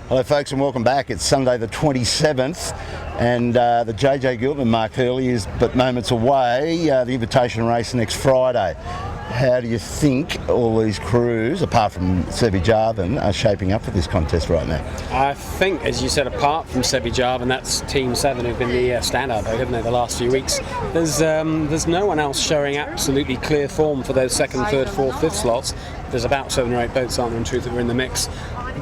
Hello folks and welcome back. It's Sunday the 27th and the JJ Giltinan Mark Hurley is but moments away. The invitation race next Friday. How do you think all these crews, apart from Sebi Jarvan, are shaping up for this contest right now? I think, as you said, apart from Sebi Jarvan, that's Team 7 who've been the standout though, haven't they, the last few weeks. There's no one else showing absolutely clear form for those second, third, fourth, fifth slots. There's about 7 or 8 boats, aren't there, in truth, that are in the mix.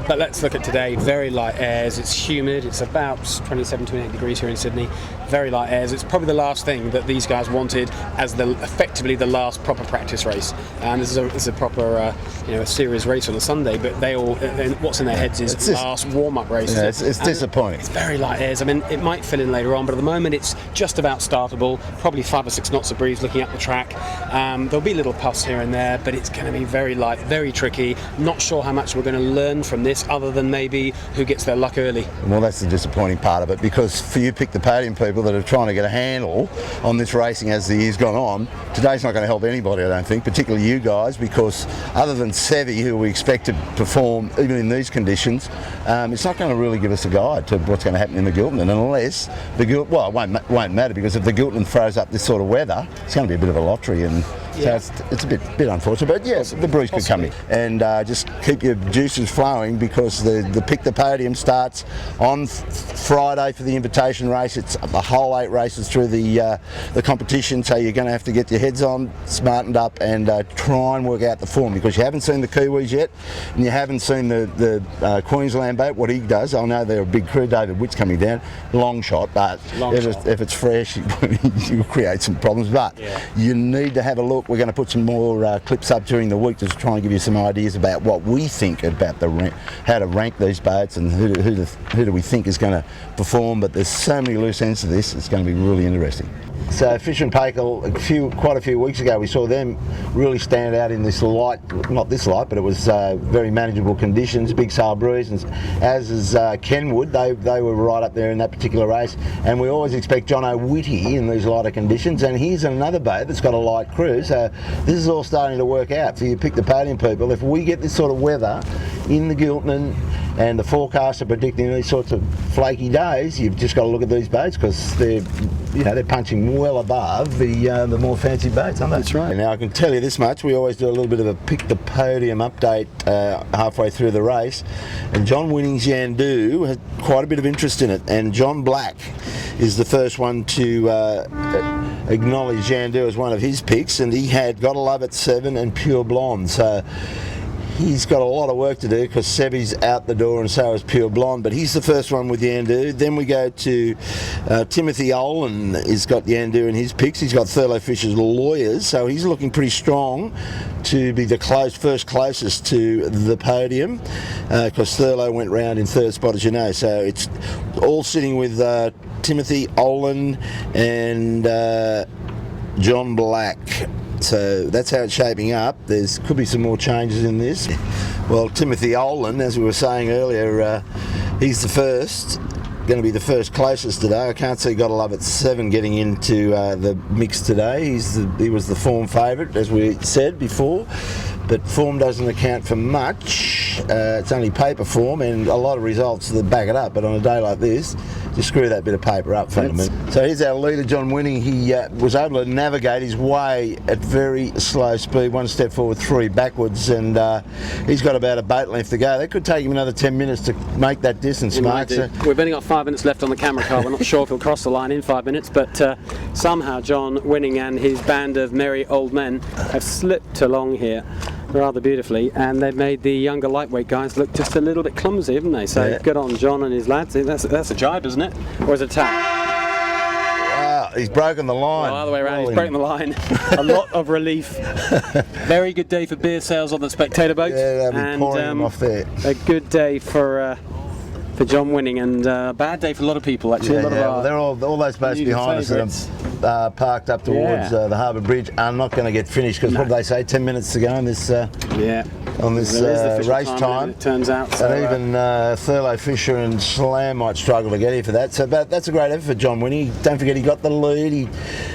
But let's look at today. Very light airs, it's humid, it's about 27, 28 degrees here in Sydney. Very light airs. It's probably the last thing that these guys wanted as effectively the last proper practice race. And this is a proper, a serious race on a Sunday, but they all, what's in their heads is it's last warm-up race. Yeah, it's disappointing. It's very light airs. I mean, it might fill in later on, but at the moment it's just about startable. Probably 5 or 6 knots of breeze looking up the track. There'll be little puffs here and there, but it's going to be very light, very tricky. Not sure how much we're going to learn from this, other than maybe who gets their luck early. Well, that's the disappointing part of it, because for you pick the podium people that are trying to get a handle on this racing as the year's gone on, today's not going to help anybody, I don't think, particularly you guys, because other than Sevi, who we expect to perform even in these conditions, it's not going to really give us a guide to what's going to happen in the Giltinan, unless it won't matter, because if the Giltinan throws up this sort of weather, it's going to be a bit of a lottery, and so it's a bit unfortunate, but yes, the breeze could come in. And just keep your juices flowing, because the Pick the Podium starts on Friday for the invitation race. It's the whole 8 races through the competition, so you're going to have to get your heads on, smartened up, and try and work out the form, because you haven't seen the Kiwis yet, and you haven't seen the Queensland boat, what he does. I know they're a big crew, David Witt's coming down, long shot, but if it's fresh, you'll create some problems. But you need to have a look. We're going to put some more clips up during the week to try and give you some ideas about what we think about how to rank these boats, and who do we think is going to perform. But there's so many loose ends to this, it's going to be really interesting. So Fish and Pakel, quite a few weeks ago, we saw them really stand out in this light, not this light, but it was very manageable conditions, big sail breeze, and as is Kenwood, they were right up there in that particular race. And we always expect John O'Witty in these lighter conditions, and here's another boat that's got a light crew, so this is all starting to work out for you Pick the Podium people. If we get this sort of weather in the Giltinan, and the forecasts are predicting these sorts of flaky days, you've just got to look at these boats, because they're punching well above the more fancy boats, aren't they? That's right. Now I can tell you this much: we always do a little bit of a Pick the Podium update halfway through the race, and John Winning's Yandu had quite a bit of interest in it, and John Black is the first one to acknowledge Yandu as one of his picks, and he had Gotta Love at 7 and Pure Blonde. So he's got a lot of work to do, because Sebi's out the door and so is Pure Blonde, but he's the first one with Yandu. Then we go to Timothy Olin. He's got Yandu in his picks. He's got Thurlow Fisher's Lawyers, so he's looking pretty strong to be the first closest to the podium, because Thurlow went round in 3rd spot, as you know. So it's all sitting with Timothy Olin and John Black. So that's how it's shaping up. Could be some more changes in this. Well, Timothy Olin, as we were saying earlier, he's going to be the first closest today. I can't see Gotta Love at 7 getting into the mix today. He was the form favourite, as we said before, but form doesn't account for much. It's only paper form and a lot of results that back it up, but on a day like this, just screw that bit of paper up for me. So here's our leader, John Winning. He was able to navigate his way at very slow speed, 1 step forward, 3 backwards, and he's got about a boat length to go. That could take him another 10 minutes to make that distance, Mark. We've only got 5 minutes left on the camera car. We're not sure if he'll cross the line in 5 minutes, but somehow John Winning and his band of merry old men have slipped along here rather beautifully, and they've made the younger lightweight guys look just a little bit clumsy, haven't they? So good on John and his lads. That's a jibe, isn't it? Or is it a tap? Wow, he's broken the line. Well, other way around, he's broken the line. A lot of relief. Very good day for beer sales on the spectator boat. Yeah, they'll be pouring them off there. A good day for John Winning, and a bad day for a lot of people, actually. They're all those boats behind us that are parked up towards the Harbour Bridge are not going to get finished, because what do they say, 10 minutes to go on this race time. It turns out. And even Thurlow Fisher and Slam might struggle to get here for that. So that's a great effort for John Winning. Don't forget, he got the lead.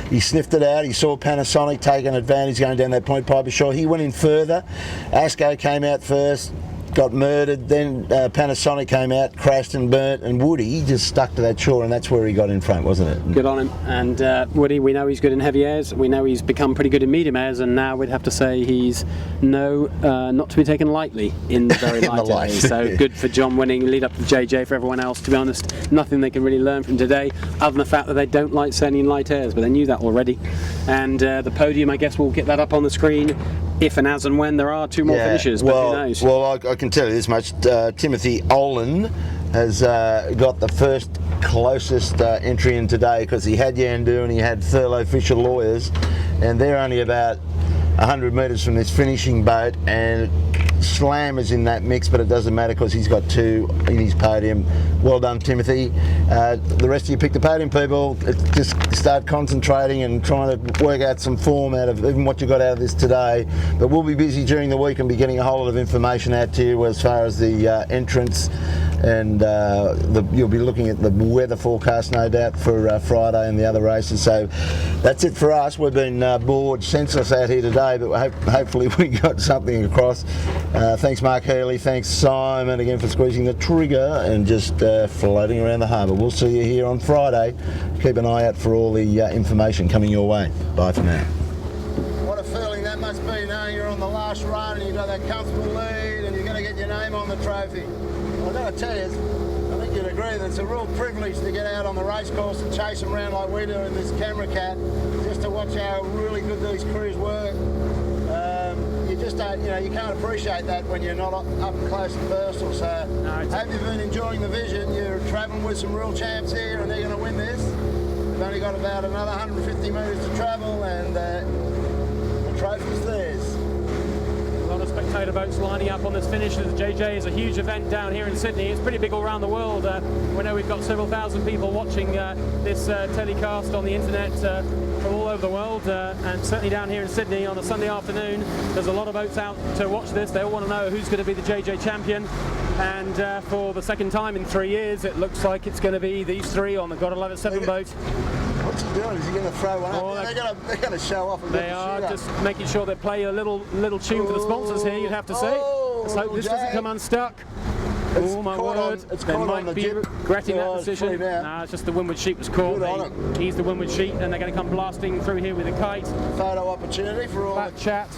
He sniffed it out. He saw Panasonic taking advantage going down that point pipe ashore. He went in further. Asco came out first. got murdered. Then Panasonic came out, crashed and burnt, and Woody just stuck to that shore, and that's where he got in front, wasn't it? Good on him. And Woody, we know he's good in heavy airs. We know he's become pretty good in medium airs, and now we'd have to say he's not to be taken lightly in the very light airs. So good for John winning, lead up to JJ for everyone else. To be honest, nothing they can really learn from today, other than the fact that they don't like sailing in light airs, but they knew that already. And the podium, I guess we'll get that up on the screen if and as and when there are 2 more finishes, but who knows? Well, I can tell you this much. Timothy Olin has got the first closest entry in today, because he had Yandu and he had Thurlow Fisher Lawyers, and they're only about 100 metres from this finishing boat, and Slam is in that mix, but it doesn't matter because he's got 2 in his podium. Well done, Timothy. The rest of you pick the podium, people. Just start concentrating and trying to work out some form out of even what you got out of this today. But we'll be busy during the week and be getting a whole lot of information out to you as far as the entrance, and you'll be looking at the weather forecast, no doubt, for Friday and the other races. So that's it for us. We've been bored senseless out here today, but hopefully we got something across. Thanks Mark Hurley, thanks Simon again for squeezing the trigger and just floating around the harbour. We'll see you here on Friday. Keep an eye out for all the information coming your way. Bye for now. What a feeling that must be, knowing you're on the last run and you've got that comfortable lead and you're going to get your name on the trophy. I've got to tell you, I think you'd agree that it's a real privilege to get out on the race course and chase them around like we do in this camera cat, just to watch how really good these crews work. You just don't, you can't appreciate that when you're not up close and personal. So I hope you've been enjoying the vision. You're travelling with some real champs here, and they're going to win this. They've only got about another 150 metres to travel, and the trophy's theirs. A lot of spectator boats lining up on this finish. As JJ is a huge event down here in Sydney. It's pretty big all around the world. We know we've got several thousand people watching this telecast on the internet from all over the world, and certainly down here in Sydney on a Sunday afternoon. There's a lot of boats out to watch this. They all want to know who's going to be the JJ champion, and for the second time in 3 years it looks like it's going to be these 3 on the Gotta Love It 7 boat. What's he doing? Is he going to throw one up? They're going to show off. And they are just making sure they play a little tune for the sponsors here, you'd have to say. Let's hope this doesn't come unstuck. Oh my word, they might be regretting that decision. Nah, it's just the windward sheet was caught. He's the windward sheet, and they're going to come blasting through here with a kite. Photo opportunity for all that chat.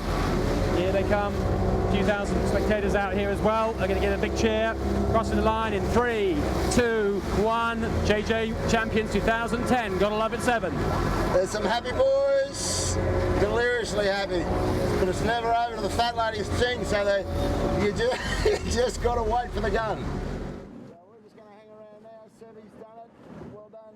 Here they come. A few thousand spectators out here as well. They're going to get a big cheer. Crossing the line in 3, 2, 1. JJ Champions 2010. Gotta Love It 7. There's some happy boys. Deliriously happy. But it's never over to the fat lady's thing, so you just got to wait for the gun. So we're just going to hang around now. Sevy's done it. Well done.